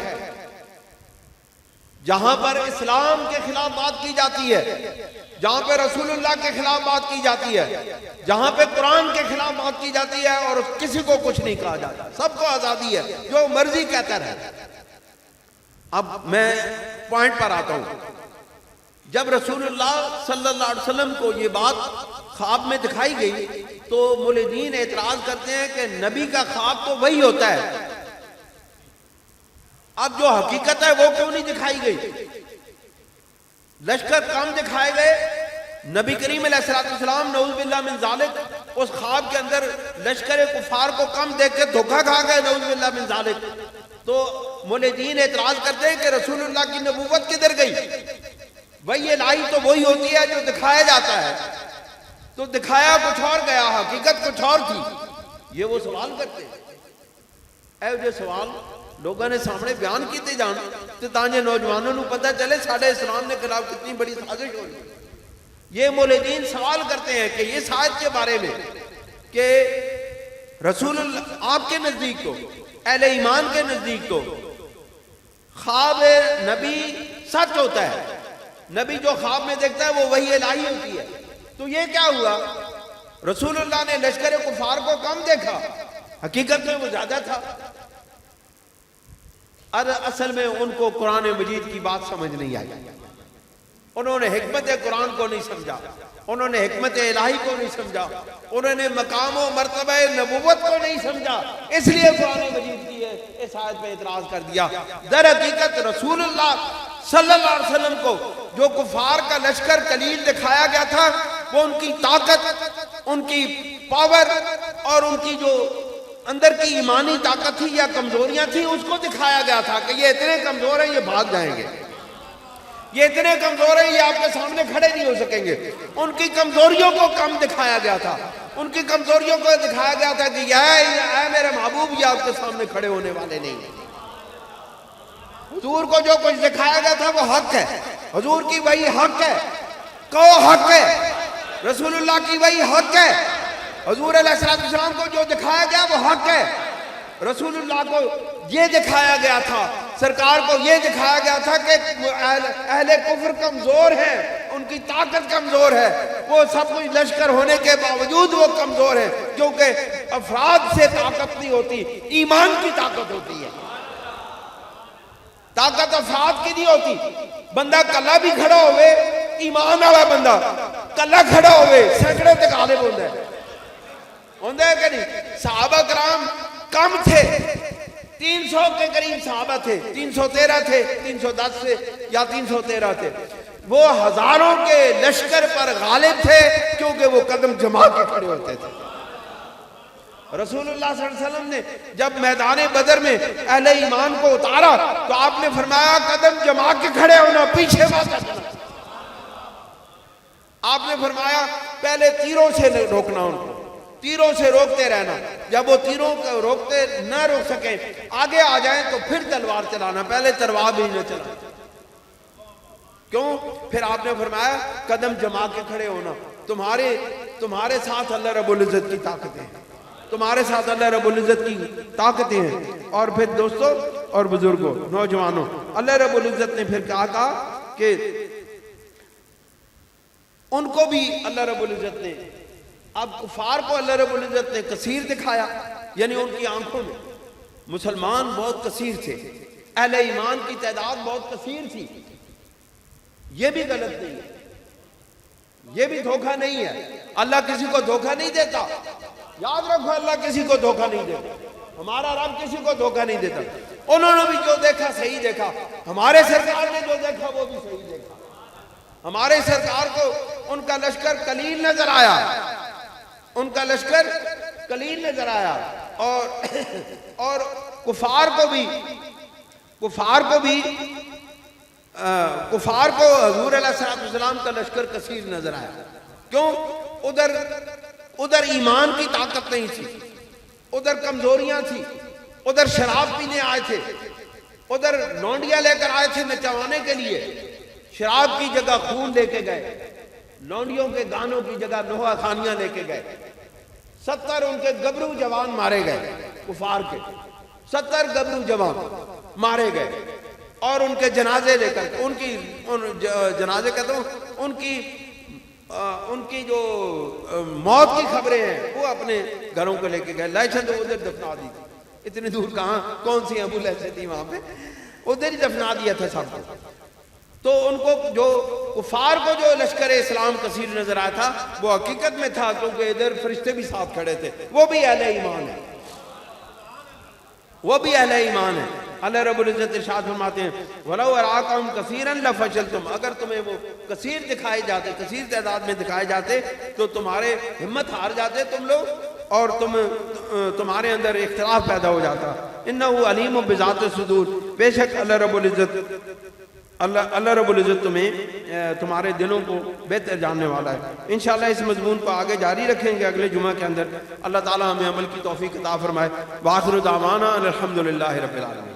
جہاں پر اسلام کے خلاف بات کی جاتی ہے، جہاں پہ رسول اللہ کے خلاف بات کی جاتی ہے، جہاں پہ قرآن کے خلاف بات کی جاتی ہے، اور کسی کو کچھ نہیں کہا جاتا، سب کو آزادی ہے، جو مرضی کہتا رہے۔ اب میں پوائنٹ پر آتا ہوں۔ جب رسول اللہ صلی اللہ علیہ وسلم کو یہ بات خواب میں دکھائی گئی تو ملحدین اعتراض کرتے ہیں کہ نبی کا خواب تو وہی ہوتا ہے، اب جو حقیقت ہے وہ کیوں نہیں دکھائی گئی؟ لشکر کم دکھائے گئے، نبی کریم علیہ السلام نعوذ باللہ من ذالک اس خواب کے اندر لشکر کفار کو کم دیکھ کے دھوکہ کھا گئے، نعوذ باللہ من ذالک۔ تو ملحدین اعتراض کرتے ہیں کہ رسول اللہ کی نبوت کدھر گئی؟ وہی الہی تو وہی ہوتی ہے جو دکھایا جاتا ہے، تو دکھایا کچھ اور گیا، حقیقت کچھ اور تھی۔ یہ وہ سوال کرتے ہیں۔ اے جو سوال لوگوں نے سامنے بیان کیتے جان تو تانجے نوجوانوں کو پتہ چلے ساڑھے اسلام نے خلاف کتنی بڑی سازش ہو رہی ہے۔ یہ ملحدین سوال کرتے ہیں کہ یہ سائد کے بارے میں کہ رسول اللہ آپ کے نزدیک تو، اہل ایمان کے نزدیک تو خواب نبی سچ ہوتا ہے، نبی جو خواب میں دیکھتا ہے وہ وحی الہی ہوتی ہے، تو یہ کیا ہوا؟ رسول اللہ نے لشکر کفار کو کم دیکھا، حقیقت میں وہ زیادہ تھا۔ اصل میں ان کو قرآن مجید کی بات سمجھ نہیں آئی، انہوں نے حکمت قرآن کو نہیں سمجھا، انہوں نے حکمت الہی کو نہیں سمجھا، انہوں نے مقام و مرتبہ نبوت کو نہیں سمجھا، اس لیے قرآن مجید کی اس آیت پہ اعتراض کر دیا۔ در حقیقت رسول اللہ صلی اللہ علیہ وسلم کو جو کفار کا لشکر قلیل دکھایا گیا تھا، وہ ان کی طاقت، ان کی پاور اور ان کی جو اندر کی ایمانی طاقت تھی یا کمزوریاں تھیں، اس کو دکھایا گیا تھا کہ یہ اتنے کمزور ہیں، یہ بھاگ جائیں گے، یہ اتنے کمزور ہیں، یہ آپ کے سامنے کھڑے نہیں ہو سکیں گے۔ ان کی کمزوریوں کو کم دکھایا گیا تھا، ان کی کمزوریوں کو دکھایا گیا تھا کہ اے میرے محبوب، یہ آپ کے سامنے کھڑے ہونے والے نہیں ہیں۔ حضور کو جو کچھ دکھایا گیا تھا وہ حق ہے، حضور کی وہی حق ہے، کو حق ہے، رسول اللہ کی وہی حق ہے۔ حضور علیہ السلام کو جو دکھایا گیا وہ حق ہے، رسول اللہ کو یہ دکھایا گیا تھا، سرکار کو یہ دکھایا گیا تھا کہ اہل کفر کمزور ہیں، ان کی طاقت کمزور ہے، وہ سب کچھ لشکر ہونے کے باوجود وہ کمزور ہے، کیونکہ افراد سے طاقت نہیں ہوتی، ایمان کی طاقت ہوتی ہے۔ طاقت افراد کی نہیں ہوتی، بندہ کلا بھی کھڑا ہوئے، ایمان والا بندہ کلا کھڑا ہوئے سینکڑوں تک غالب ہوتا ہے، ہوتا ہے کہ نہیں؟ صحابہ کرام کم تھے، 300 کے قریب صحابہ تھے، 313 تھے، 310 سے یا 313 تھے، وہ ہزاروں کے لشکر پر غالب تھے کیونکہ وہ قدم جما کے کھڑے ہوتے تھے۔ رسول اللہ صلی اللہ علیہ وسلم نے جب میدان بدر میں اہل ایمان کو اتارا تو آپ نے فرمایا قدم جما کے کھڑے ہونا، پیچھے مت ہٹنا۔ آپ نے فرمایا پہلے تیروں سے روکنا، ان کو تیروں سے روکتے رہنا، جب وہ تیروں کو روکتے نہ روک سکیں آگے آ جائیں تو پھر تلوار چلانا، پہلے تلوار بھی نہ چلانا۔ کیوں؟ پھر آپ نے فرمایا قدم جما کے کھڑے ہونا، تمہارے ساتھ اللہ رب العزت کی طاقتیں ہیں، تمہارے ساتھ اللہ رب العزت کی طاقتیں ہیں۔ اور پھر دوستو اور بزرگوں، نوجوانوں، اللہ رب العزت نے پھر کہا کہ ان کو بھی اللہ رب العزت نے، اب کفار کو اللہ رب العزت نے کثیر دکھایا، یعنی ان کی آنکھوں میں مسلمان بہت کثیر تھے، اہل ایمان کی تعداد بہت کثیر تھی۔ یہ بھی غلط نہیں ہے، یہ بھی دھوکہ نہیں ہے، اللہ کسی کو دھوکہ نہیں دیتا، یاد رکھو اللہ کسی کو دھوکہ نہیں دیتا، ہمارا رب کسی کو دھوکہ نہیں دیتا۔ انہوں نے بھی جو دیکھا صحیح دیکھا، ہمارے سرکار نے جو دیکھا وہ بھی صحیح دیکھا۔ ہمارے سرکار کو ان کا لشکر قلیل نظر آیا، ان کا لشکر قلیل نظر آیا، اور کفار کو حضور علیہ السلام کا لشکر کثیر نظر آیا۔ کیوں؟ ادھر ایمان کی طاقت نہیں تھی، ادھر کمزوریاں تھی، ادھر شراب پینے آئے تھے، ادھر لونڈیاں لے کر آئے تھے نچوانے کے لیے، شراب کی جگہ خون لے کے گئے، لونڈیوں کے گانوں کی جگہ نوحہ خانیاں لے کے گئے، 70 ان کے گبرو جوان مارے گئے، کفار کے 70 گبرو جوان مارے گئے، اور ان کے جنازے لے کر جنازے کہتا ہوں ان کی جو موت کی خبریں ہیں وہ اپنے گھروں کو لے کے گئے، لائچن تو ادھر دفنا دی تھی، اتنی دور کہاں، کون سی ابو لہچے تھی وہاں پہ، ادھر ہی دفنا دیا تھا سب کو۔ تو ان کو جو کفار کو جو لشکر اسلام کثیر نظر آیا تھا وہ حقیقت میں تھا، کیونکہ ادھر فرشتے بھی ساتھ کھڑے تھے، وہ بھی اہل ایمان ہے، وہ بھی اہل ایمان ہے۔ اللہ رب العزت ارشاد فرماتے ہیں وَلَوْ أَرَاكَهُمْ كَثِيرًا لَفَشِلْتُمْ، اگر تمہیں وہ کثیر دکھائے جاتے، کثیر تعداد میں دکھائے جاتے تو تمہارے ہمت ہار جاتے تم لوگ، اور تمہارے اندر اختلاف پیدا ہو جاتا۔ إِنَّهُ عَلِيمٌ بِذَاتِ الصُّدُورِ، بے شک اللہ رب العزت تمہارے دلوں کو بہتر جاننے والا ہے۔ انشاءاللہ اس مضمون کو آگے جاری رکھیں گے اگلے جمعہ کے اندر۔ اللہ تعالی ہمیں عمل کی توفیق عطا فرمائے۔ وآخر دعوانا الحمدللہ رب العالمین۔